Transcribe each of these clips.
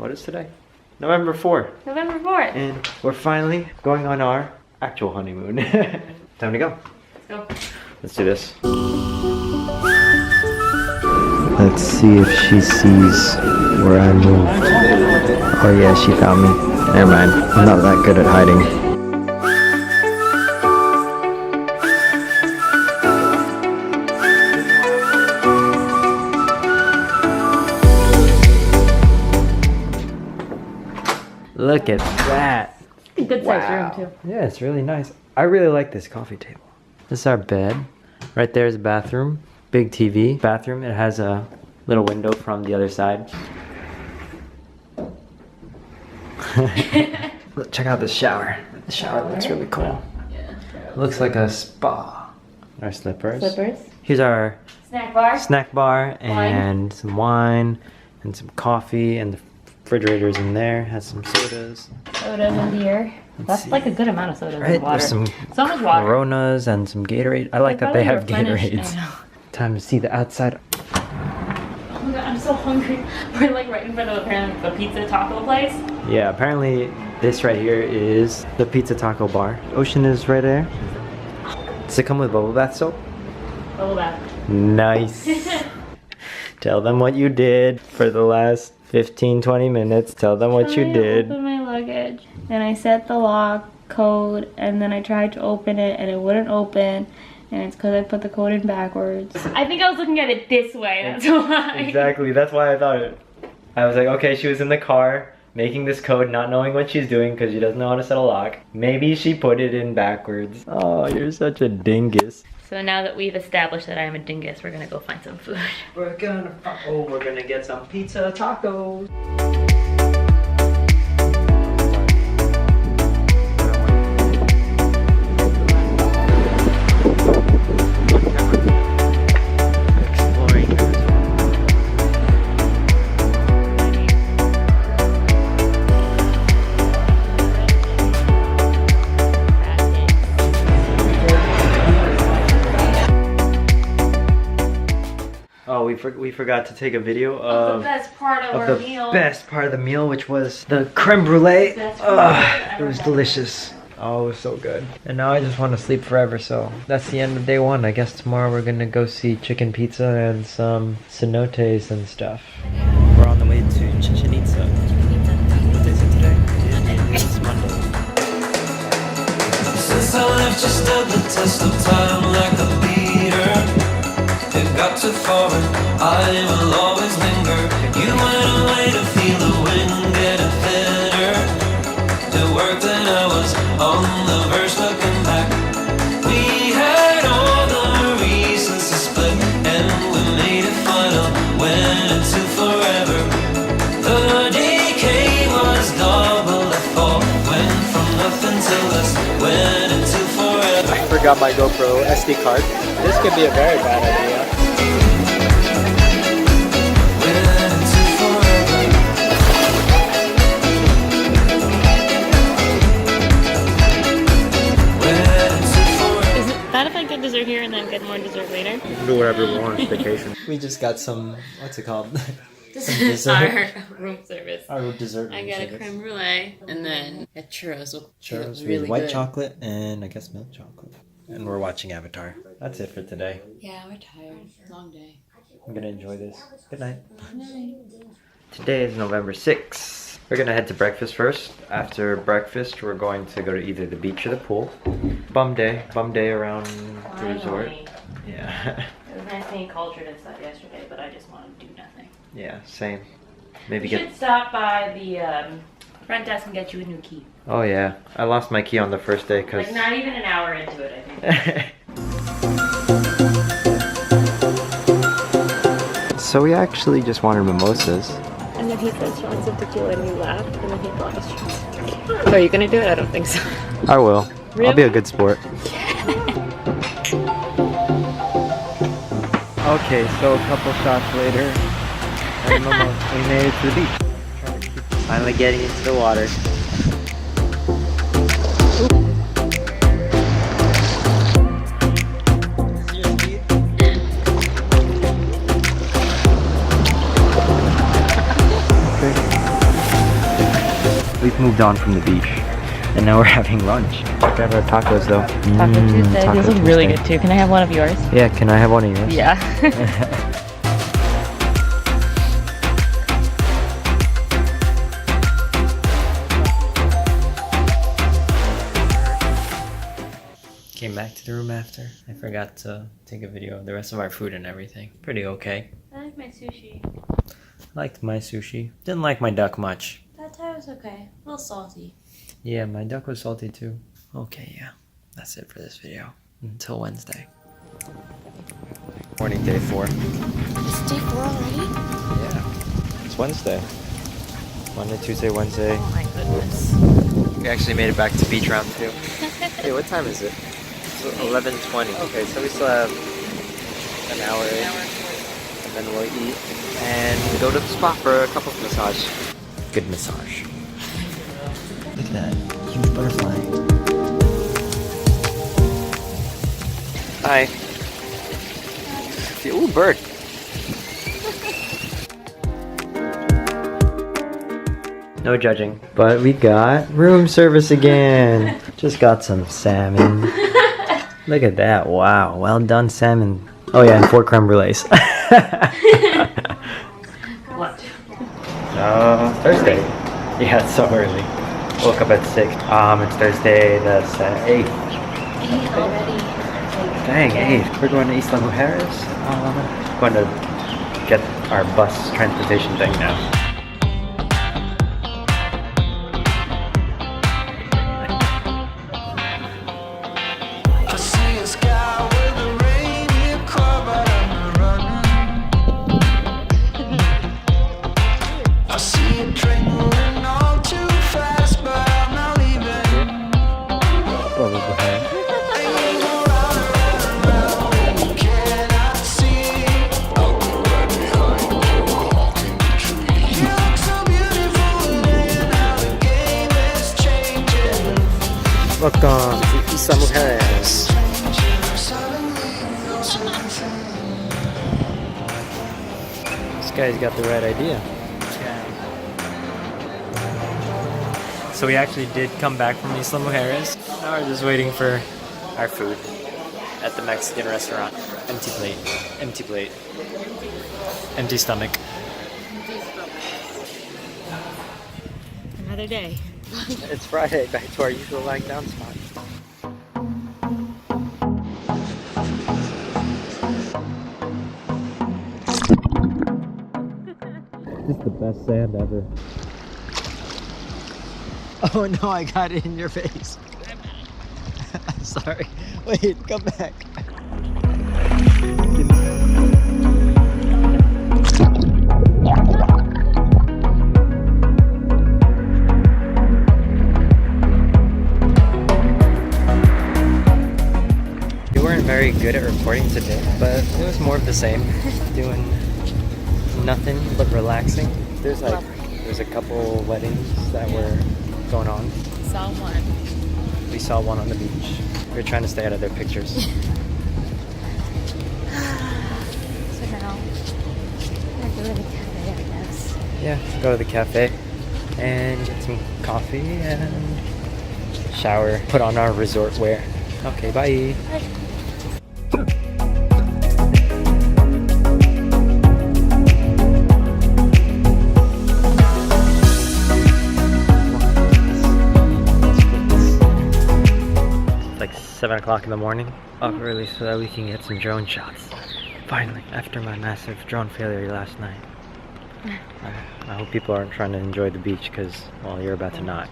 What is today? November 4th. November 4th. And we're finally going on our actual honeymoon. Time to go. Let's go. Let's do this. Let's see if she sees where I moved. Oh yeah, she found me. Never mind. I'm not that good at hiding. Look at that. Good size room too. Yeah, it's really nice. I really like this coffee table. This is our bed. Right there is a bathroom. Big TV. Bathroom. It has a little window from the other side. Check out this shower. The shower looks really cool. Yeah. Looks like a spa. Our slippers. Slippers. Here's our Snack bar. And some wine and some coffee, and the refrigerator's in there. Has some sodas. Sodas and beer. That's like a good amount of sodas Right, and water. there's some So much water. Coronas and some Gatorade. I like that they have replenished. Gatorades. I know. Time to see the outside. Oh my god, I'm so hungry. We're like right in front of apparently the pizza taco place. Yeah, apparently this right here is the pizza taco bar. Ocean is right there. Does it come with bubble bath soap? Bubble bath. Nice. Tell them what you did for the last 15-20 minutes. Tell them what you did. I opened my luggage and I set the lock code and then I tried to open it and it wouldn't open, and it's because I put the code in backwards. I think I was looking at it this way, that's why. Exactly, that's why I thought it. I was like, okay, she was in the car making this code, not knowing what she's doing because she doesn't know how to set a lock. Maybe she put it in backwards. Oh, you're such a dingus. So now that we've established that I'm a dingus, we're gonna go find some food. We're gonna get some pizza tacos. Oh, we forgot to take a video of the best part of our meal. Best part of the meal, which was the creme brulee. It was delicious. Oh, it was so good. And now I just want to sleep forever, so that's the end of day one. I guess tomorrow we're gonna go see chicken pizza and some cenotes and stuff. We're on the way to Chichen Itza. What is it today? It's Monday. Since I left, you stood the test of time like a leader. It got too far, I will always linger. You went away to feel the wind getting thinner. To work then I was on the verge looking back. We had all the reasons to split, and we made it final, went into forever. The decay was double, the fall went from nothing to less, went into forever. I forgot my GoPro SD card. This could be a very bad idea. Dessert here and then get more dessert later. You can do whatever we want. It's vacation. We just got some, what's it called? This is our room service. Our dessert. I got a creme brulee and then a churros. Churros really with white good. chocolate and I guess milk chocolate. And we're watching Avatar. That's it for today. Yeah, we're tired. Long day. I'm gonna enjoy this. Good night. Good night. Today is November 6th. We're gonna head to breakfast first. After breakfast, we're going to go to either the beach or the pool. Bum day around the resort. Yeah. It was nice being cultured and stuff yesterday, but I just want to do nothing. Yeah, same. Maybe We get. should stop by the front desk and get you a new key. Oh yeah, I lost my key on the first day because. Like not even an hour into it, I think. So we actually just wanted mimosas. And then he said shots of tequila and you laughed, and then he bought us shots of tequila. Are you gonna do it? I don't think so. I will. Really? I'll be a good sport. Okay, so a couple shots later, and we made it to the beach. Finally getting into the water. moved on from the beach. And now we're having lunch. Grab our tacos though. Taco Tuesday. Taco These look really Tuesday. good too. Can I have one of yours? Yeah, can I have one of yours? Yeah. Came back to the room after. I forgot to take a video of the rest of our food and everything. Pretty okay. I like my sushi. Liked my sushi. Didn't like my duck much. That time was okay. A little salty. Yeah, my duck was salty too. Okay, yeah. That's it for this video. Until Wednesday. Morning day 4. It's day 4 already? Yeah. It's Wednesday. Monday, Tuesday, Wednesday. Oh my goodness. We actually made it back to beach round 2. Hey, what time is it? It's 11:20. Okay, so we still have an hour, and then we'll eat and go to the spa for a couples massage. Good massage. Look at that huge butterfly. Hi. Ooh, bird. No judging. But we got room service again. Just got some salmon. Look at that. Wow. Well done salmon. Oh yeah, and 4 creme brulees. What? Thursday. Yeah, it's so early. Woke up at 6. It's Thursday the 8th. 8 already. Dang, 8th. We're going to Isla Mujeres. Going to get our bus transportation thing now. I see a sky with a reindeer car, but I'm running. I see a train moving all too fast, but I'm not leaving. Cannot see. I'll go right behind you, walking the tree. You look so beautiful today, now the game is changing. Welcome to Isla Mujeres. This guy's got the right idea. So we actually did come back from Isla Mujeres. Now we're just waiting for our food at the Mexican restaurant. Empty plate. Empty plate. Empty stomach. Another day. It's Friday, back to our usual lying down spot. This is the best sand ever. Oh no, I got it in your face. Sorry. Wait, come back. We weren't very good at recording today, but it was more of the same. Doing nothing but relaxing. There's a couple weddings that were going on. Saw one. We saw one on the beach. We were trying to stay out of their pictures. So now, I'm gonna go to the cafe, I guess. Yeah, go to the cafe and get some coffee and shower. Put on our resort wear. Okay, bye. Like 7 o'clock in the morning. Up early so that we can get some drone shots. Finally, after my massive drone failure last night. I hope people aren't trying to enjoy the beach because, well, you're about to not.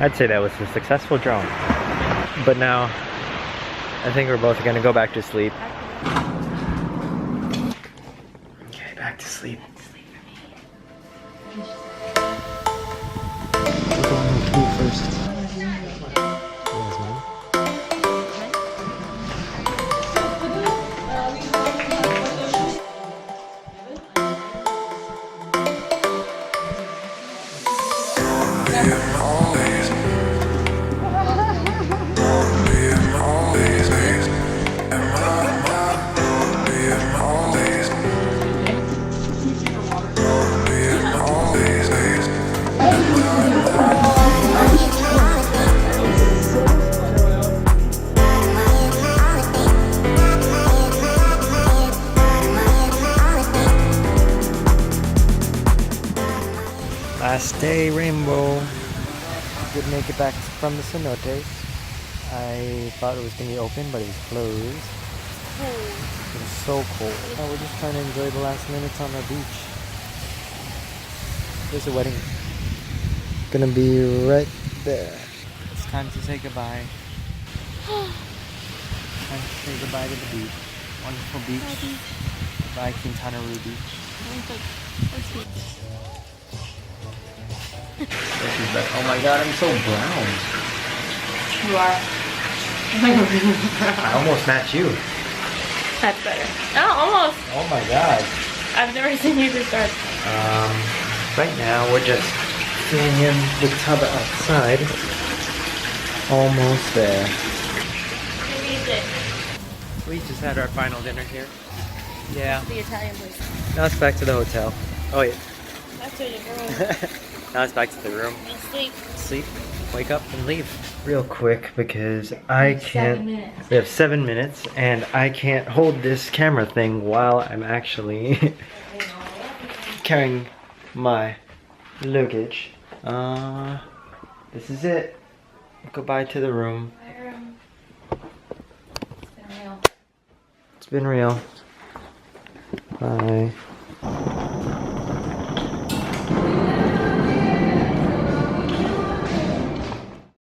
I'd say that was a successful drawing. But now, I think we're both gonna go back to sleep. Okay, back to sleep. We're going to pool first. Last day, Rainbow. Did make it back from the cenotes. I thought it was going to be open, but it was closed. It was so cold. Oh, we're just trying to enjoy the last minutes on our beach. There's a wedding. Gonna be right there. It's time to say goodbye. Time to say goodbye to the beach. Wonderful beach. Goodbye, Quintana Roo Beach. Oh my god, I'm so brown. You are. I almost match you. That's better. Oh, almost. Oh my god. I've never seen you this dark. Right now we're just sitting in the tub outside. Almost there. We just had our final dinner here. Yeah. The Italian place. Now it's back to the hotel. Oh yeah. Back to your room. Now it's back to the room. And sleep. Sleep, wake up, and leave. Real quick because I can't. 7 minutes. We have 7 minutes, and I can't hold this camera thing while I'm actually carrying my luggage. This is it. Goodbye to the room. It's been real. It's been real. Bye.